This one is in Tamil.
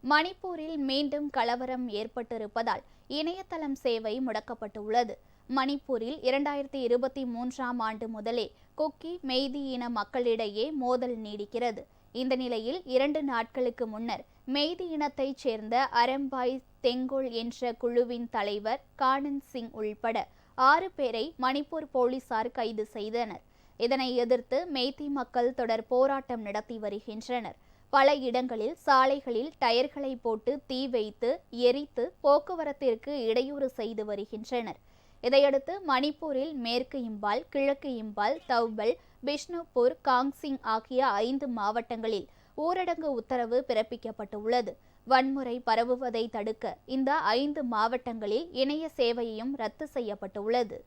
மணிப்பூரில் மீண்டும் கலவரம் ஏற்பட்டிருப்பதால் இணையதளம் சேவை முடக்கப்பட்டுள்ளது. மணிப்பூரில் 2023ஆம் ஆண்டு முதலே குக்கி, மெய்தி இன மக்களிடையே மோதல் நீடிக்கிறது. இந்த நிலையில் 2 நாட்களுக்கு முன்னர் மெய்தி இனத்தைச் சேர்ந்த அரம்பாய் தெங்கோல் என்ற குழுவின் தலைவர் கானன் சிங் உள்பட 6 பேரை மணிப்பூர் போலீசார் கைது செய்தனர். இதனை எதிர்த்து மெய்தி மக்கள் தொடர் போராட்டம் நடத்தி வருகின்றனர். பல இடங்களில் சாலைகளில் டயர்களை போட்டு தீ வைத்து எரித்து போக்குவரத்திற்கு இடையூறு செய்து வருகின்றனர். இதையடுத்து மணிப்பூரில் மேற்கு இம்பால், கிழக்கு இம்பால், தவ்பல், பிஷ்ணுபூர், காங்சிங் ஆகிய 5 மாவட்டங்களில் ஊரடங்கு உத்தரவு பிறப்பிக்கப்பட்டுள்ளது. வன்முறை பரவுவதை தடுக்க இந்த 5 மாவட்டங்களில் இணைய சேவையும் ரத்து செய்யப்பட்டுள்ளது.